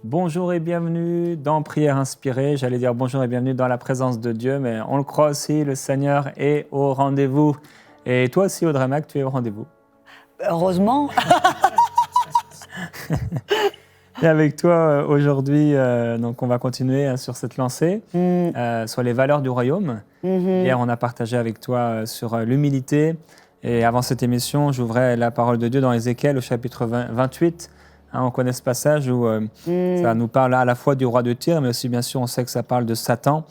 Bonjour et bienvenue dans Prière inspirée. J'allais dire bonjour et bienvenue dans la présence de Dieu, mais on le croit aussi, le Seigneur est au rendez-vous. Et toi aussi, Audrey Mac, tu es au rendez-vous. Heureusement. Et avec toi aujourd'hui, donc on va continuer sur cette lancée, sur les valeurs du royaume. Hier, on a partagé avec toi sur l'humilité. Et avant cette émission, j'ouvrais la parole de Dieu dans Ézéchiel au chapitre 28. On connaît ce passage où ça nous parle à la fois du roi de Tyr, mais aussi bien sûr on sait que ça parle de Satan.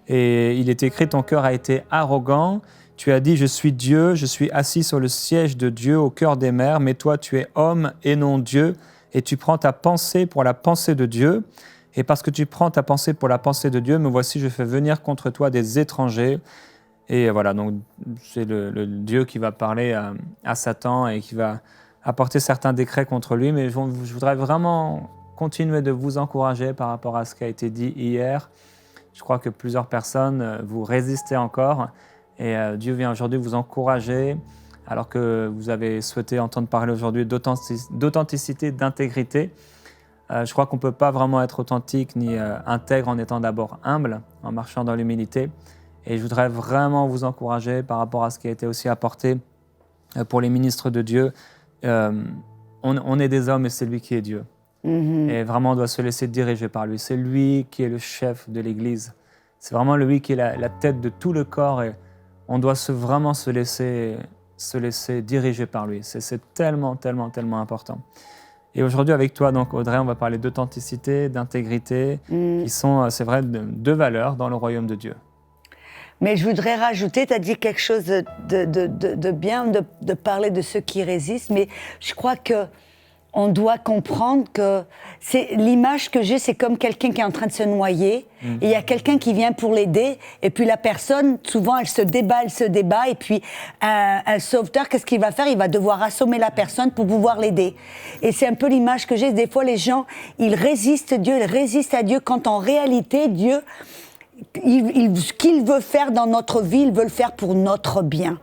Et il est écrit, ton cœur a été arrogant, tu as dit je suis Dieu, je suis assis sur le siège de Dieu au cœur des mers, mais toi tu es homme et non Dieu, et tu prends ta pensée pour la pensée de Dieu. Et parce que tu prends ta pensée pour la pensée de Dieu, me voici, je fais venir contre toi des étrangers. Et voilà, donc c'est le Dieu qui va parler à Satan et qui va apporter certains décrets contre lui, mais je voudrais vraiment continuer de vous encourager par rapport à ce qui a été dit hier. Je crois que plusieurs personnes vous résistez encore et Dieu vient aujourd'hui vous encourager alors que vous avez souhaité entendre parler aujourd'hui d'authenticité, d'intégrité. Je crois qu'on ne peut pas vraiment être authentique ni intègre en étant d'abord humble, en marchant dans l'humilité. Et je voudrais vraiment vous encourager par rapport à ce qui a été aussi apporté pour les ministres de Dieu. On est des hommes et c'est lui qui est Dieu. Et vraiment, on doit se laisser diriger par lui. C'est lui qui est le chef de l'Église. C'est vraiment lui qui est la tête de tout le corps et on doit vraiment se laisser diriger par lui. C'est tellement, tellement, tellement important. Et aujourd'hui, avec toi, donc, Audrey, on va parler d'authenticité, d'intégrité, qui sont, c'est vrai, deux valeurs dans le royaume de Dieu. Mais je voudrais rajouter, tu as dit quelque chose de bien, de parler de ceux qui résistent, mais je crois qu'on doit comprendre que l'image que j'ai, c'est comme quelqu'un qui est en train de se noyer, et il y a quelqu'un qui vient pour l'aider, et puis la personne, souvent, elle se débat, et puis un sauveteur, qu'est-ce qu'il va faire? Il va devoir assommer la personne pour pouvoir l'aider. Et c'est un peu l'image que j'ai. Des fois, les gens, ils résistent à Dieu, quand en réalité, Dieu... ce qu'il veut faire dans notre vie, il veut le faire pour notre bien.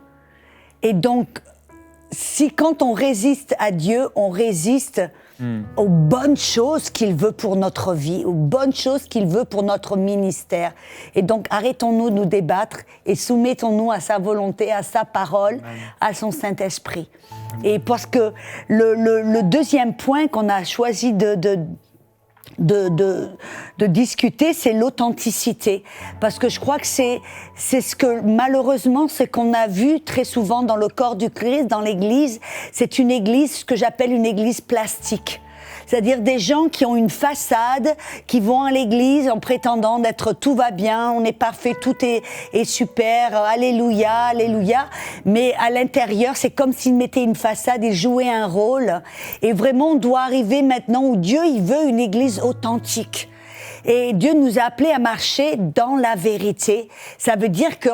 Et donc, quand on résiste à Dieu, on résiste aux bonnes choses qu'il veut pour notre vie, aux bonnes choses qu'il veut pour notre ministère. Et donc, arrêtons-nous de nous débattre et soumettons-nous à sa volonté, à sa parole, à son Saint-Esprit. Et parce que le deuxième point qu'on a choisi de discuter, c'est l'authenticité. Parce que je crois que c'est ce que, malheureusement, c'est qu'on a vu très souvent dans le corps du Christ, dans l'Église. C'est une Église, ce que j'appelle une Église plastique. C'est-à-dire des gens qui ont une façade, qui vont à l'église en prétendant d'être tout va bien, on est parfait, tout est super, alléluia, alléluia. Mais à l'intérieur, c'est comme s'ils mettaient une façade, ils jouaient un rôle. Et vraiment, on doit arriver maintenant où Dieu, il veut une église authentique. Et Dieu nous a appelés à marcher dans la vérité. Ça veut dire que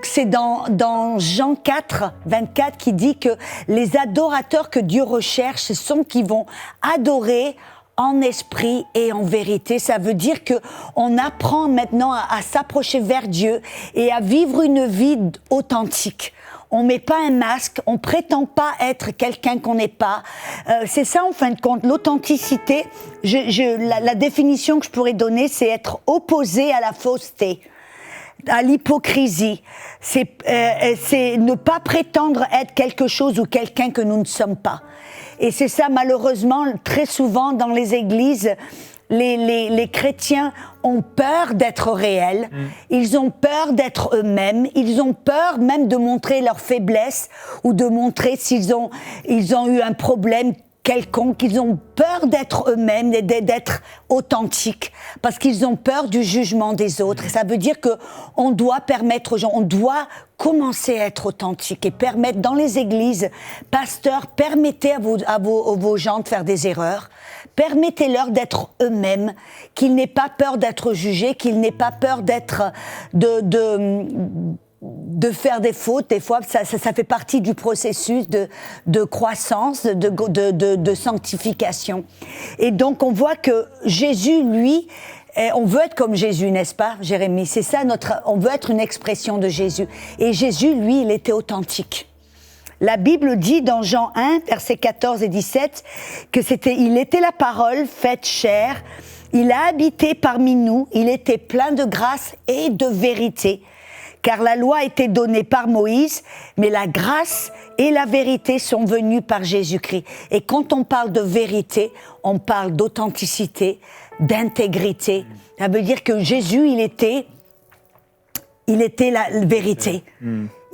c'est dans Jean 4, 24 qui dit que les adorateurs que Dieu recherche, ce sont qui vont adorer en esprit et en vérité. Ça veut dire que on apprend maintenant à s'approcher vers Dieu et à vivre une vie authentique. On met pas un masque, on prétend pas être quelqu'un qu'on n'est pas. C'est ça, en fin de compte, l'authenticité. La définition que je pourrais donner, c'est être opposé à la fausseté, à l'hypocrisie. C'est ne pas prétendre être quelque chose ou quelqu'un que nous ne sommes pas. Et c'est ça, malheureusement, très souvent dans les églises, les chrétiens ont peur d'être réels, ils ont peur d'être eux-mêmes, ils ont peur même de montrer leur faiblesse ou de montrer s'ils ont eu un problème quelconque, ils ont peur d'être eux-mêmes et d'être authentiques parce qu'ils ont peur du jugement des autres. Et ça veut dire qu'on doit permettre aux gens, on doit commencer à être authentique et permettre dans les églises, pasteurs, permettez à vos gens de faire des erreurs. Permettez-leur d'être eux-mêmes, qu'ils n'aient pas peur d'être jugés, qu'ils n'aient pas peur de faire des fautes. Des fois, ça fait partie du processus de croissance, de sanctification. Et donc, on voit que Jésus, lui, on veut être comme Jésus, n'est-ce pas, Jérémie? C'est ça on veut être une expression de Jésus. Et Jésus, lui, il était authentique. La Bible dit dans Jean 1, versets 14 et 17, il était la parole faite chair, il a habité parmi nous, il était plein de grâce et de vérité. Car la loi a été donnée par Moïse, mais la grâce et la vérité sont venues par Jésus-Christ. Et quand on parle de vérité, on parle d'authenticité, d'intégrité. Ça veut dire que Jésus, il était la vérité.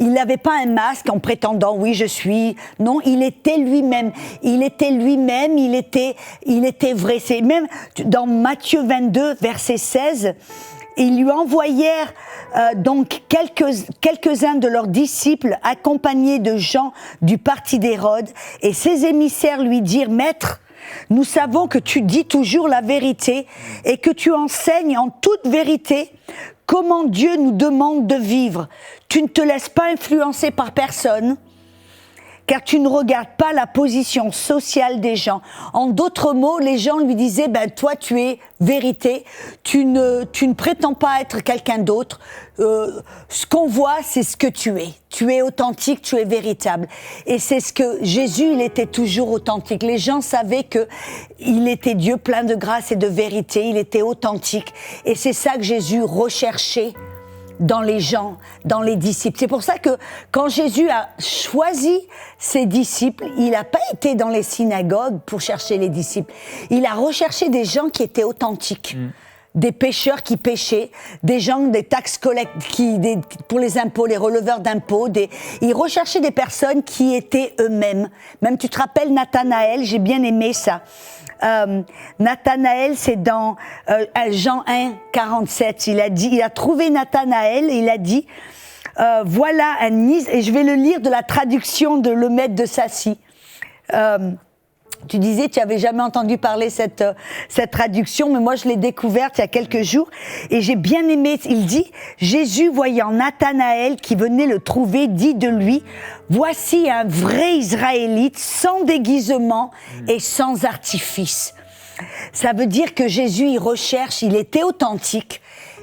Il n'avait pas un masque en prétendant oui je suis. Non, il était lui-même. Il était vrai. C'est même dans Matthieu 22 verset 16, ils lui envoyèrent donc quelques-uns de leurs disciples accompagnés de gens du parti d'Hérode, et ses émissaires lui dirent: Maître, nous savons que tu dis toujours la vérité et que tu enseignes en toute vérité comment Dieu nous demande de vivre. Tu ne te laisses pas influencer par personne, car tu ne regardes pas la position sociale des gens. En d'autres mots, les gens lui disaient: toi tu es vérité, tu ne prétends pas être quelqu'un d'autre. Ce qu'on voit, c'est ce que tu es. Tu es authentique, tu es véritable. Et c'est ce que Jésus, il était toujours authentique. Les gens savaient que il était Dieu plein de grâce et de vérité, il était authentique. Et c'est ça que Jésus recherchait dans les gens, dans les disciples. C'est pour ça que quand Jésus a choisi ses disciples, il n'a pas été dans les synagogues pour chercher les disciples. Il a recherché des gens qui étaient authentiques. Des pécheurs qui péchaient, des gens, des taxes collectes pour les impôts, les releveurs d'impôts. Il recherchait des personnes qui étaient eux-mêmes. Même, tu te rappelles Nathanaël, j'ai bien aimé ça. Nathanaël, c'est dans Jean 1, 47. Il a trouvé Nathanaël et il a dit voilà un et je vais le lire de la traduction de Lemaitre de Sassy. Tu disais, tu n'avais jamais entendu parler cette traduction, mais moi je l'ai découverte il y a quelques jours et j'ai bien aimé. Il dit: Jésus, voyant Nathanaël qui venait le trouver, dit de lui: voici un vrai Israélite sans déguisement et sans artifice. Ça veut dire que Jésus, il était authentique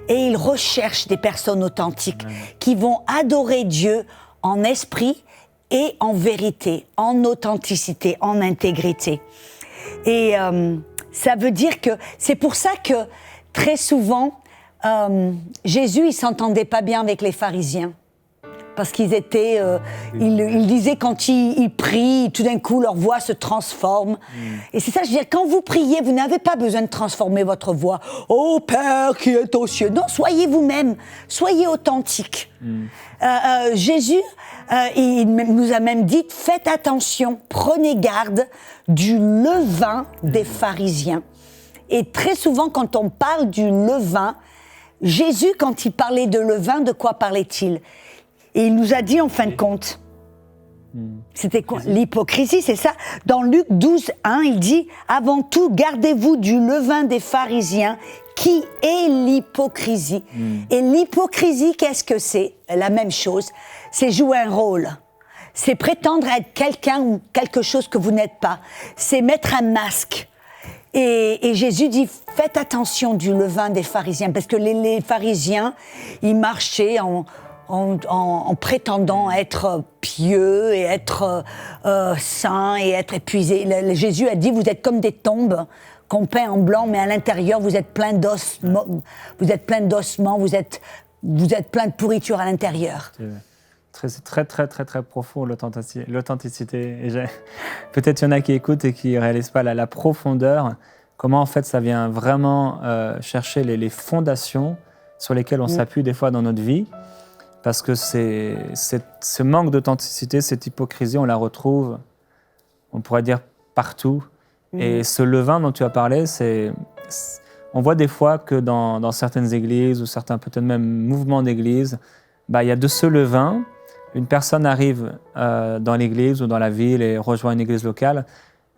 et il recherche des personnes authentiques qui vont adorer Dieu en esprit et en vérité, en authenticité, en intégrité. Et ça veut dire que c'est pour ça que très souvent Jésus il s'entendait pas bien avec les pharisiens parce qu'ils étaient, ils disaient quand ils prient, tout d'un coup leur voix se transforme. Et c'est ça, je veux dire, quand vous priez, vous n'avez pas besoin de transformer votre voix. Ô Père qui est aux cieux. Non, soyez vous-même, soyez authentique. Jésus, il nous a même dit: faites attention, prenez garde du levain des pharisiens. Et très souvent, quand on parle du levain, Jésus, quand il parlait de levain, de quoi parlait-il? Et il nous a dit en fin de compte, c'était quoi? L'hypocrisie, c'est ça. Dans Luc 12, 1, il dit: avant tout, gardez-vous du levain des pharisiens, qui est l'hypocrisie. Et l'hypocrisie, qu'est-ce que c'est? La même chose, c'est jouer un rôle. C'est prétendre être quelqu'un ou quelque chose que vous n'êtes pas. C'est mettre un masque. Et Jésus dit: faites attention du levain des pharisiens, parce que les pharisiens, ils marchaient en prétendant être pieux et être saints et être épuisés. Jésus a dit: vous êtes comme des tombes qu'on peint en blanc, mais à l'intérieur vous êtes plein d'ossements, vous êtes plein de pourriture à l'intérieur. C'est très profond l'authenticité. Et peut-être il y en a qui écoutent et qui ne réalisent pas la profondeur, comment en fait ça vient vraiment chercher les fondations sur lesquelles on s'appuie des fois dans notre vie. Parce que ce manque d'authenticité, cette hypocrisie, on la retrouve, on pourrait dire, partout. Et ce levain dont tu as parlé, on voit des fois que dans certaines églises ou certains peut-être même mouvements d'église, il y a de ce levain, une personne arrive dans l'église ou dans la ville et rejoint une église locale,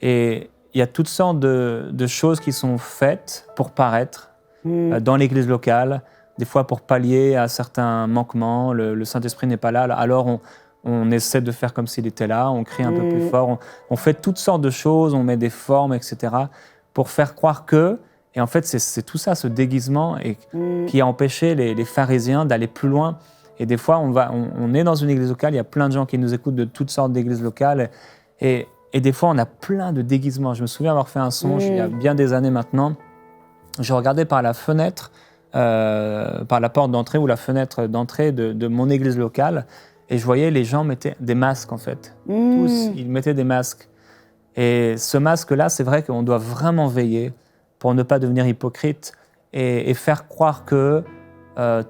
et il y a toutes sortes de choses qui sont faites pour paraître dans l'église locale, des fois pour pallier à certains manquements. Le Saint-Esprit n'est pas là, alors on essaie de faire comme s'il était là, on crie un peu plus fort, on fait toutes sortes de choses, on met des formes, etc., pour faire croire que... Et en fait, c'est tout ça, ce déguisement, qui a empêché les pharisiens d'aller plus loin Et des fois, on est dans une église locale, il y a plein de gens qui nous écoutent de toutes sortes d'églises locales. Et des fois, on a plein de déguisements. Je me souviens avoir fait un songe il y a bien des années maintenant. Je regardais par la fenêtre, par la porte d'entrée ou la fenêtre d'entrée de mon église locale. Et je voyais les gens mettaient des masques, en fait. Tous, ils mettaient des masques. Et ce masque-là, c'est vrai qu'on doit vraiment veiller pour ne pas devenir hypocrite et faire croire que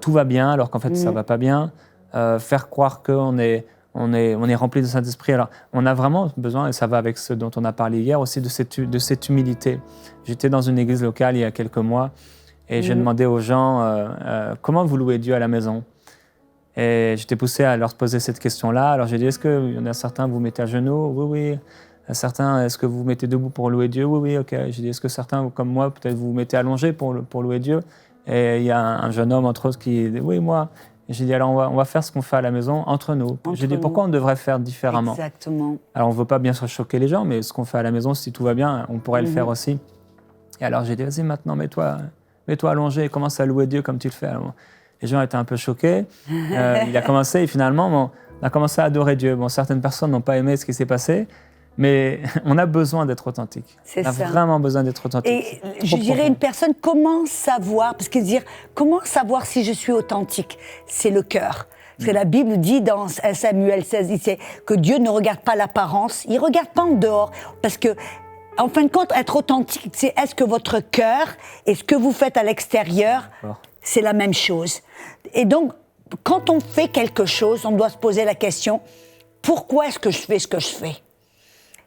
tout va bien, alors qu'en fait, ça ne va pas bien. Faire croire qu'on est rempli de Saint-Esprit. Alors, on a vraiment besoin, et ça va avec ce dont on a parlé hier aussi, de cette humilité. J'étais dans une église locale il y a quelques mois et j'ai demandé aux gens comment vous louez Dieu à la maison. Et j'étais poussé à leur poser cette question-là. Alors j'ai dit, est-ce qu'il y en a certains, vous mettez à genoux? Oui, oui. Certains, est-ce que vous vous mettez debout pour louer Dieu? Oui, oui, ok. J'ai dit, est-ce que certains, comme moi, peut-être vous vous mettez allongé pour louer Dieu? Et il y a un jeune homme, entre autres, qui dit, oui, moi. J'ai dit, alors on va faire ce qu'on fait à la maison entre nous. J'ai dit, pourquoi on devrait faire différemment? Exactement. Alors on ne veut pas bien sûr choquer les gens, mais ce qu'on fait à la maison, si tout va bien, on pourrait le faire aussi. Et alors j'ai dit, vas-y maintenant, mets-toi allongé et commence à louer Dieu comme tu le fais. Alors, les gens étaient un peu choqués. Il a commencé et finalement, on a commencé à adorer Dieu. Bon, certaines personnes n'ont pas aimé ce qui s'est passé, mais on a besoin d'être authentique. On a vraiment besoin d'être authentique. Et je dirais une personne, comment savoir, parce que dire, comment savoir si je suis authentique? C'est le cœur. Parce que la Bible dit dans Samuel 16, il sait que Dieu ne regarde pas l'apparence, il ne regarde pas en dehors. Parce que, en fin de compte, être authentique, c'est est-ce que votre cœur et ce que vous faites à l'extérieur, c'est la même chose. Et donc, quand on fait quelque chose, on doit se poser la question, pourquoi est-ce que je fais ce que je fais?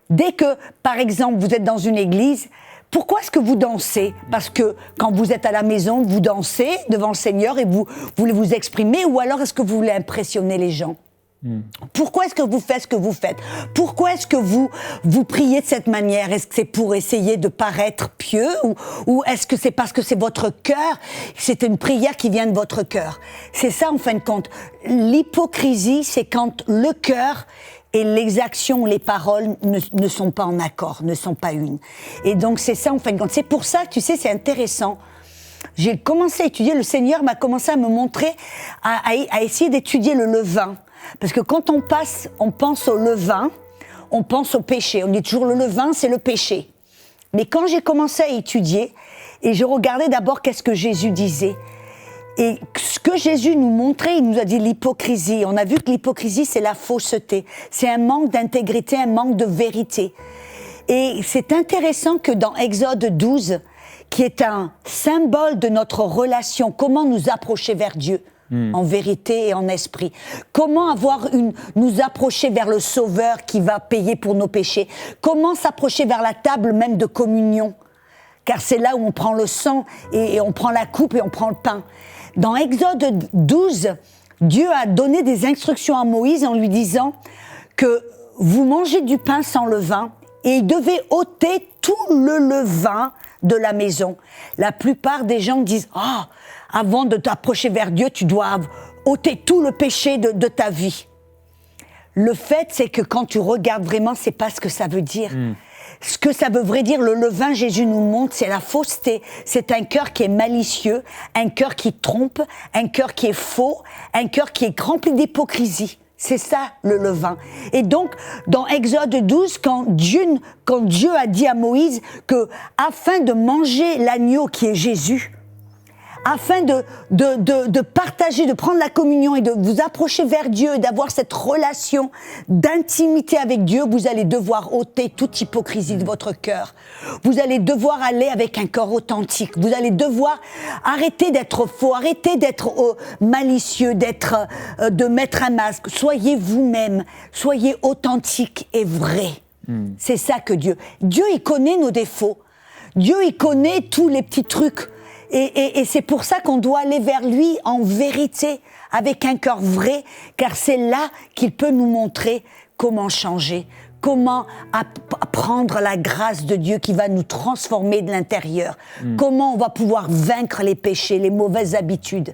Dès que, par exemple, vous êtes dans une église, pourquoi est-ce que vous dansez? Parce que quand vous êtes à la maison, vous dansez devant le Seigneur et vous voulez vous exprimer, ou alors est-ce que vous voulez impressionner les gens? Pourquoi est-ce que vous faites ce que vous faites? Pourquoi est-ce que vous priez de cette manière? Est-ce que c'est pour essayer de paraître pieux ou est-ce que c'est parce que c'est votre cœur? C'est une prière qui vient de votre cœur. C'est ça en fin de compte. L'hypocrisie, c'est quand le cœur et les actions, les paroles ne sont pas en accord, ne sont pas une. Et donc c'est ça en fin de compte. C'est pour ça, tu sais, c'est intéressant. J'ai commencé à étudier, le Seigneur m'a commencé à me montrer, à essayer d'étudier le levain. Parce que quand on pense au levain, on pense au péché. On dit toujours le levain, c'est le péché. Mais quand j'ai commencé à étudier, et je regardais d'abord qu'est-ce que Jésus disait, et ce que Jésus nous montrait, il nous a dit l'hypocrisie. On a vu que l'hypocrisie, c'est la fausseté. C'est un manque d'intégrité, un manque de vérité. Et c'est intéressant que dans Exode 12, qui est un symbole de notre relation, comment nous approcher vers Dieu, en vérité et en esprit. Comment nous approcher vers le Sauveur qui va payer pour nos péchés. Comment s'approcher vers la table même de communion. Car c'est là où on prend le sang et on prend la coupe et on prend le pain. Dans Exode 12, Dieu a donné des instructions à Moïse en lui disant que vous mangez du pain sans levain et il devait ôter tout le levain de la maison. La plupart des gens disent « Ah, avant de t'approcher vers Dieu, tu dois ôter tout le péché de ta vie. » Le fait, c'est que quand tu regardes vraiment, c'est pas ce que ça veut dire. Ce que ça veut dire, le levain, Jésus nous montre, c'est la fausseté. C'est un cœur qui est malicieux, un cœur qui trompe, un cœur qui est faux, un cœur qui est rempli d'hypocrisie. C'est ça, le levain. Et donc, dans Exode 12, quand Dieu a dit à Moïse que, afin de manger l'agneau qui est Jésus, afin de partager, de prendre la communion et de vous approcher vers Dieu et d'avoir cette relation d'intimité avec Dieu, vous allez devoir ôter toute hypocrisie de votre cœur. Vous allez devoir aller avec un cœur authentique. Vous allez devoir arrêter d'être faux, arrêter d'être malicieux, de mettre un masque. Soyez vous-même, soyez authentique et vrai. C'est ça que Dieu, il connaît nos défauts. Dieu, il connaît tous les petits trucs. Et c'est pour ça qu'on doit aller vers lui en vérité, avec un cœur vrai, car c'est là qu'il peut nous montrer comment changer, comment apprendre la grâce de Dieu qui va nous transformer de l'intérieur, comment on va pouvoir vaincre les péchés, les mauvaises habitudes.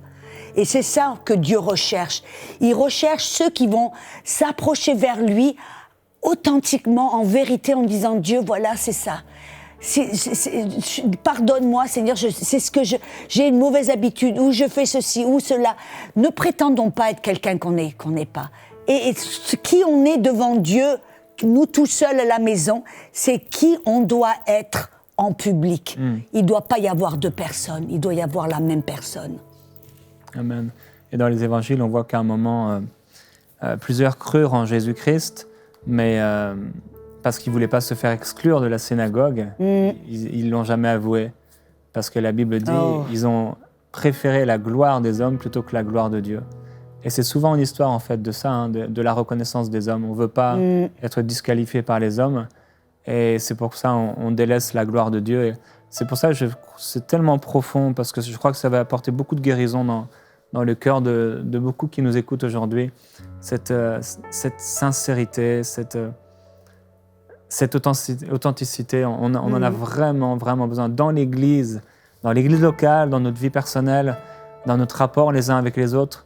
Et c'est ça que Dieu recherche. Il recherche ceux qui vont s'approcher vers lui authentiquement, en vérité, en disant « Dieu, voilà, c'est ça. Pardonne-moi, Seigneur, j'ai une mauvaise habitude, ou je fais ceci, ou cela. Ne prétendons pas être quelqu'un qu'on n'est pas. Et qui on est devant Dieu, nous tout seuls à la maison, c'est qui on doit être en public. Il ne doit pas y avoir deux personnes, il doit y avoir la même personne. Amen. Et dans les évangiles, on voit qu'à un moment, plusieurs crurent en Jésus-Christ, mais parce qu'ils ne voulaient pas se faire exclure de la synagogue, ils ne l'ont jamais avoué. Parce que la Bible dit ils ont préféré la gloire des hommes plutôt que la gloire de Dieu. Et c'est souvent une histoire en fait de ça, hein, de la reconnaissance des hommes. On ne veut pas être disqualifié par les hommes. Et c'est pour ça qu'on délaisse la gloire de Dieu. Et c'est pour ça que c'est tellement profond, parce que je crois que ça va apporter beaucoup de guérison dans le cœur de beaucoup qui nous écoutent aujourd'hui. Cette sincérité, cette authenticité, on en a vraiment, vraiment besoin dans l'Église locale, dans notre vie personnelle, dans notre rapport les uns avec les autres.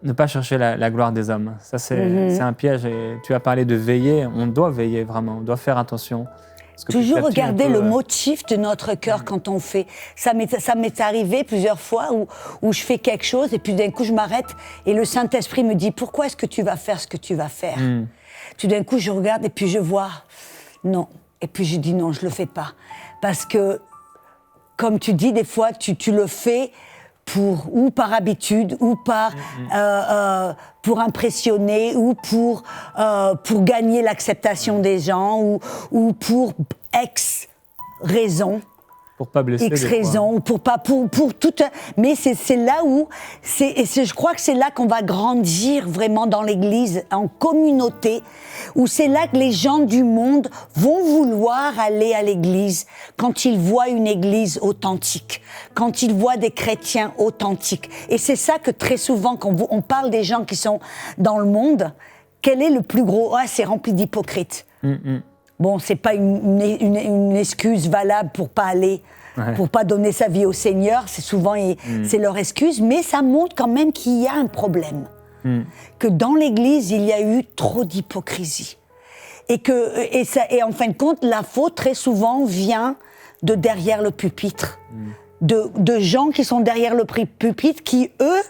Ne pas chercher la gloire des hommes. Ça, c'est un piège. Et tu as parlé de veiller. On doit veiller vraiment. On doit faire attention. Toujours regarder le motif de notre cœur quand on fait. Ça m'est arrivé plusieurs fois où je fais quelque chose et puis d'un coup je m'arrête et le Saint-Esprit me dit « Pourquoi est-ce que tu vas faire ce que tu vas faire ?» Tout d'un coup je regarde et puis je vois « Non ». Et puis je dis « Non, je le fais pas ». Parce que, comme tu dis, des fois tu le fais ou par habitude, ou pour impressionner, ou pour gagner l'acceptation des gens, ou pour X raison. Pour pas blesser. X raison, pour tout. Mais c'est là où, je crois que c'est là qu'on va grandir vraiment dans l'Église, en communauté, où c'est là que les gens du monde vont vouloir aller à l'Église quand ils voient une Église authentique, quand ils voient des chrétiens authentiques. Et c'est ça que très souvent, quand on parle des gens qui sont dans le monde, quel est le plus gros ? C'est rempli d'hypocrites. Bon, c'est pas une excuse valable pour pas aller, pour pas donner sa vie au Seigneur. C'est souvent c'est leur excuse, mais ça montre quand même qu'il y a un problème, que dans l'Église il y a eu trop d'hypocrisie, et en fin de compte la faute très souvent vient de derrière le pupitre, de gens qui sont derrière le pupitre qui eux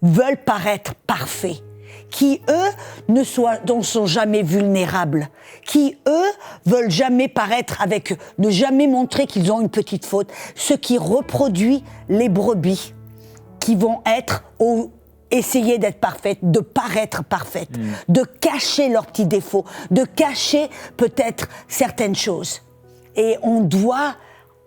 veulent paraître parfaits, qui, eux, ne sont jamais vulnérables, qui, eux, veulent jamais paraître ne jamais montrer qu'ils ont une petite faute, ce qui reproduit les brebis, qui vont essayer d'être parfaites, de paraître parfaites, de cacher leurs petits défauts, de cacher peut-être certaines choses. Et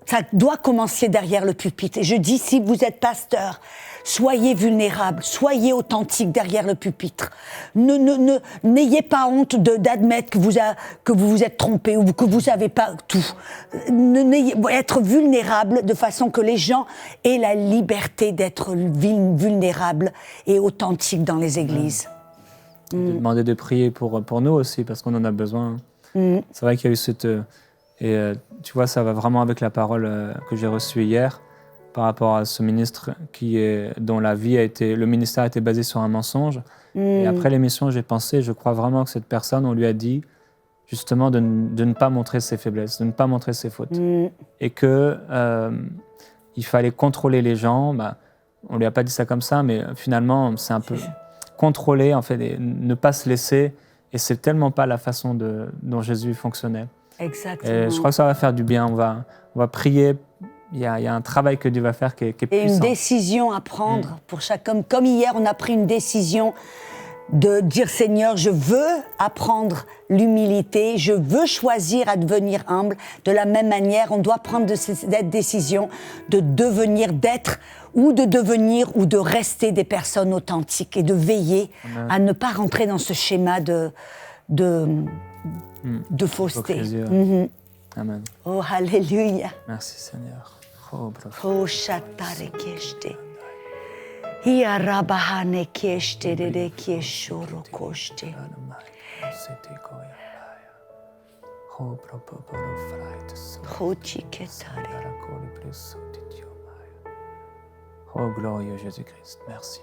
ça doit commencer derrière le pupitre. Et je dis, si vous êtes pasteur, soyez vulnérables, soyez authentiques derrière le pupitre. N'ayez pas honte d'admettre que vous vous êtes trompé ou que vous savez pas tout. Être vulnérable de façon que les gens aient la liberté d'être vulnérables et authentiques dans les églises. Demander de prier pour nous aussi, parce qu'on en a besoin. C'est vrai qu'il y a eu cette... tu vois, ça va vraiment avec la parole que j'ai reçue hier, par rapport à ce ministre dont le ministère a été basé sur un mensonge. Et après l'émission, j'ai pensé, je crois vraiment que cette personne, on lui a dit justement de ne pas montrer ses faiblesses, de ne pas montrer ses fautes. Et qu'il fallait contrôler les gens. On ne lui a pas dit ça comme ça, mais finalement, c'est un peu contrôler, en fait, et ne pas se laisser. Et c'est tellement pas la façon dont Jésus fonctionnait. Exactement. Et je crois que ça va faire du bien. On va prier. Il y a un travail que Dieu va faire qui est puissant. Et une décision à prendre pour chaque homme. Comme hier, on a pris une décision de dire « Seigneur, je veux apprendre l'humilité, je veux choisir à devenir humble ». De la même manière, on doit prendre cette décision de devenir, ou de rester des personnes authentiques et de veiller à ne pas rentrer dans ce schéma de fausseté. Amen. Oh, alléluia. Merci Seigneur. Oh, shatare keshte. Ia rabahane keshte de keshoro koshte. Oh, chiketare. Oh, glorieux Jésus-Christ, merci.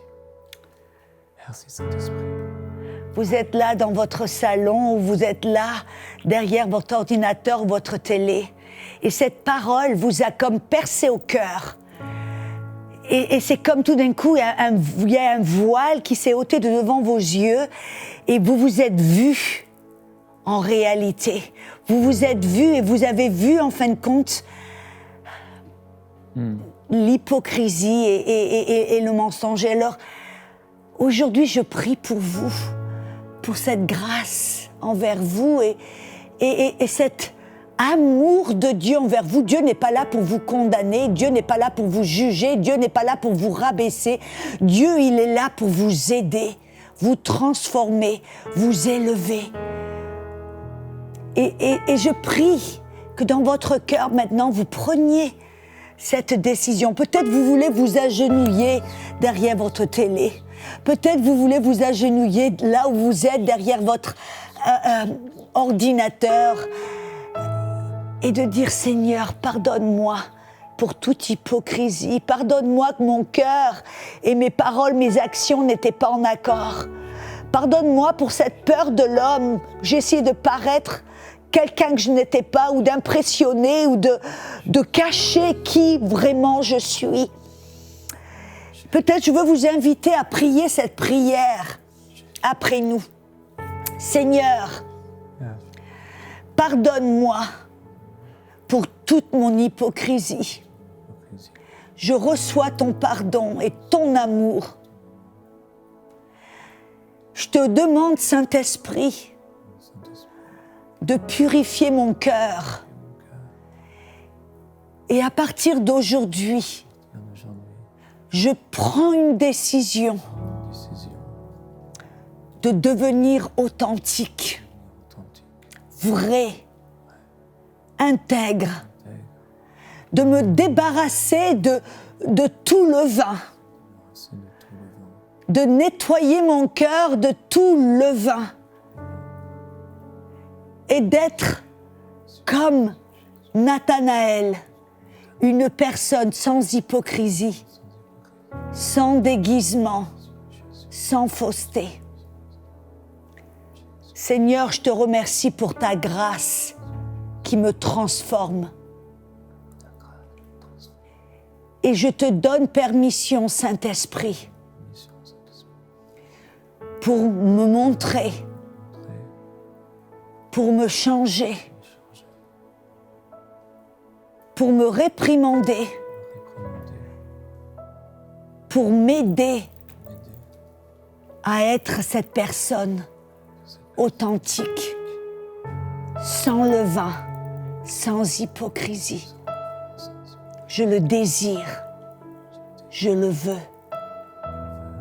Merci Saint-Esprit. Vous êtes là dans votre salon, ou vous êtes là derrière votre ordinateur ou votre télé, Et cette parole vous a comme percé au cœur. Et c'est comme tout d'un coup, il y a un voile qui s'est ôté de devant vos yeux et vous vous êtes vus en réalité. Vous vous êtes vus et vous avez vu en fin de compte l'hypocrisie et le mensonge. Et alors, aujourd'hui, je prie pour vous, pour cette grâce envers vous et cet amour de Dieu envers vous. Dieu n'est pas là pour vous condamner, Dieu n'est pas là pour vous juger, Dieu n'est pas là pour vous rabaisser. Dieu, il est là pour vous aider, vous transformer, vous élever. Et je prie que dans votre cœur maintenant, vous preniez cette décision. Peut-être vous voulez vous agenouiller derrière votre télé. Peut-être vous voulez vous agenouiller là où vous êtes, derrière votre ordinateur. Et de dire, Seigneur, pardonne-moi pour toute hypocrisie. Pardonne-moi que mon cœur et mes paroles, mes actions n'étaient pas en accord. Pardonne-moi pour cette peur de l'homme. J'ai essayé de paraître quelqu'un que je n'étais pas, ou d'impressionner, ou de cacher qui vraiment je suis. Peut-être je veux vous inviter à prier cette prière après nous. Seigneur, pardonne-moi pour toute mon hypocrisie. Je reçois ton pardon et ton amour. Je te demande, Saint-Esprit, de purifier mon cœur. Et à partir d'aujourd'hui, je prends une décision de devenir authentique, vrai, intègre, de me débarrasser de tout levain, de nettoyer mon cœur de tout levain et d'être comme Nathanaël, une personne sans hypocrisie, sans déguisement, sans fausseté. Seigneur, je te remercie pour ta grâce qui me transforme. Et je te donne permission, Saint-Esprit, pour me montrer, pour me changer, pour me réprimander, pour m'aider à être cette personne authentique, sans levain, sans hypocrisie. Je le désire, je le veux,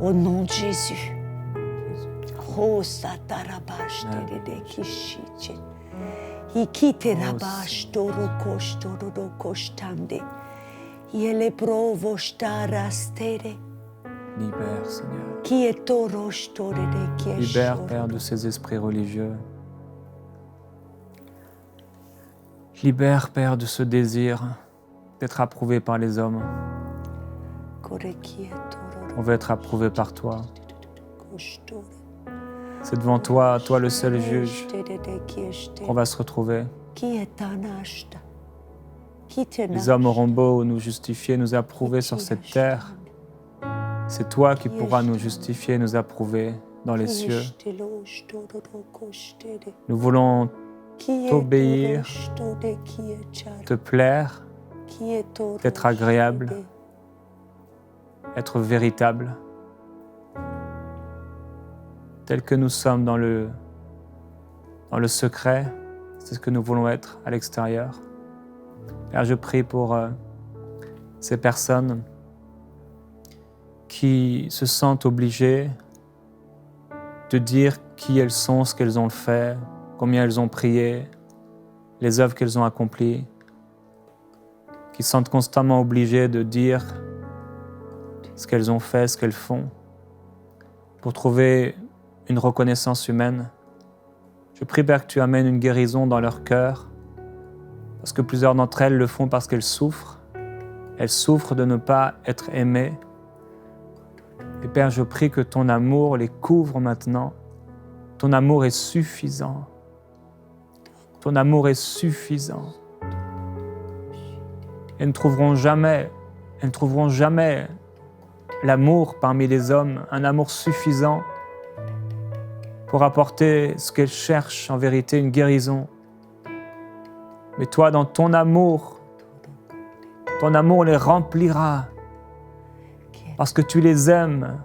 au nom de Jésus. Libère, Seigneur. Libère, Père, de ces esprits religieux. Libère, Père, de ce désir d'être approuvé par les hommes. On veut être approuvé par toi. C'est devant toi, toi le seul juge, qu'on va se retrouver. Les hommes auront beau nous justifier, nous approuver sur cette terre. C'est toi qui pourras nous justifier, nous approuver dans les cieux. Nous voulons t'obéir, te plaire, être agréable, être véritable, tel que nous sommes dans le secret, c'est ce que nous voulons être à l'extérieur. Père, je prie pour ces personnes qui se sentent obligées de dire qui elles sont, ce qu'elles ont fait, combien elles ont prié, les œuvres qu'elles ont accomplies, qui se sentent constamment obligées de dire ce qu'elles ont fait, ce qu'elles font, pour trouver une reconnaissance humaine. Je prie, Père, que tu amènes une guérison dans leur cœur, parce que plusieurs d'entre elles le font parce qu'elles souffrent. Elles souffrent de ne pas être aimées. Et Père, je prie que ton amour les couvre maintenant. Ton amour est suffisant. Ton amour est suffisant. Elles ne trouveront jamais l'amour parmi les hommes, un amour suffisant pour apporter ce qu'elles cherchent, en vérité, une guérison. Mais toi, dans ton amour les remplira parce que tu les aimes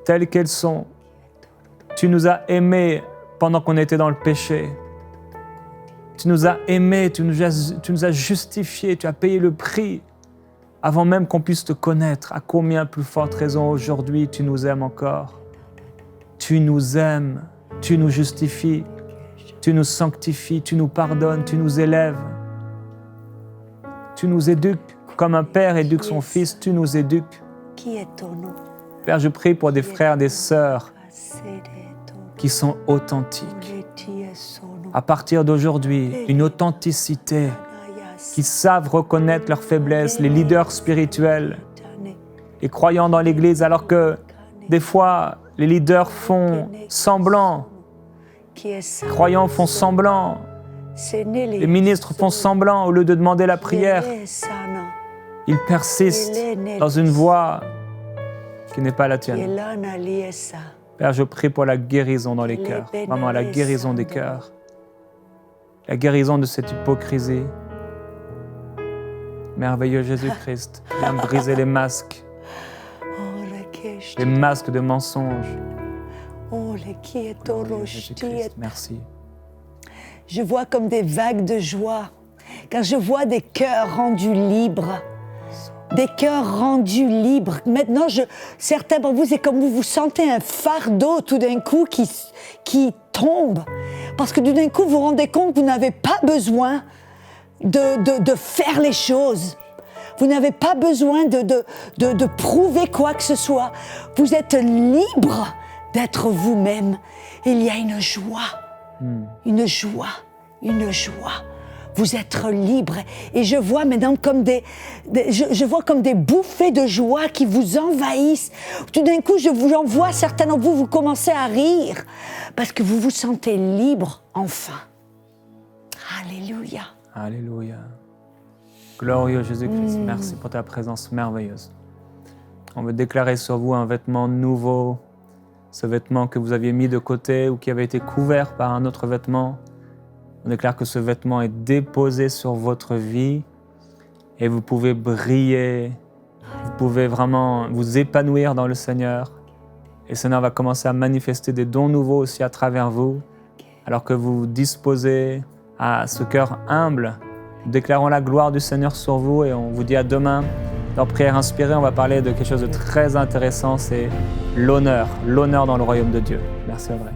telles qu'elles sont. Tu nous as aimés pendant qu'on était dans le péché. Tu nous as aimés, tu nous as justifiés, tu as payé le prix avant même qu'on puisse te connaître. À combien plus forte raison aujourd'hui tu nous aimes encore. Tu nous aimes, tu nous justifies, tu nous sanctifies, tu nous pardonnes, tu nous élèves. Tu nous éduques comme un père éduque son fils, tu nous éduques. Père, je prie pour des frères, des sœurs qui sont authentiques. À partir d'aujourd'hui, une authenticité, qui savent reconnaître leurs faiblesses, les leaders spirituels, les croyants dans l'Église, alors que des fois, les leaders font semblant, les croyants font semblant, les ministres font semblant au lieu de demander la prière. Ils persistent dans une voie qui n'est pas la tienne. Père, je prie pour la guérison dans les cœurs, vraiment la guérison des cœurs, la guérison de cette hypocrisie. Merveilleux Jésus-Christ, viens briser les masques de mensonges. Jésus-Christ, merci. Je vois comme des vagues de joie, quand je vois des cœurs rendus libres. Des cœurs rendus libres. Maintenant, certains d'entre vous, c'est comme vous sentez un fardeau tout d'un coup qui tombe. Parce que tout d'un coup, vous vous rendez compte que vous n'avez pas besoin de faire les choses. Vous n'avez pas besoin de prouver quoi que ce soit. Vous êtes libre d'être vous-même. Il y a une joie, une joie, une joie. Vous êtes libre. Et je vois maintenant comme je vois comme des bouffées de joie qui vous envahissent. Tout d'un coup, j'en vois certains d'entre vous, vous commencez à rire parce que vous vous sentez libre enfin. Alléluia. Alléluia. Glorieux Jésus-Christ, merci pour ta présence merveilleuse. On veut déclarer sur vous un vêtement nouveau, ce vêtement que vous aviez mis de côté ou qui avait été couvert par un autre vêtement. On déclare que ce vêtement est déposé sur votre vie et vous pouvez briller, vous pouvez vraiment vous épanouir dans le Seigneur. Et le Seigneur va commencer à manifester des dons nouveaux aussi à travers vous, alors que vous disposez à ce cœur humble. Nous déclarons la gloire du Seigneur sur vous et on vous dit à demain. Dans Prière inspirée, on va parler de quelque chose de très intéressant, c'est l'honneur dans le royaume de Dieu. Merci Audrey.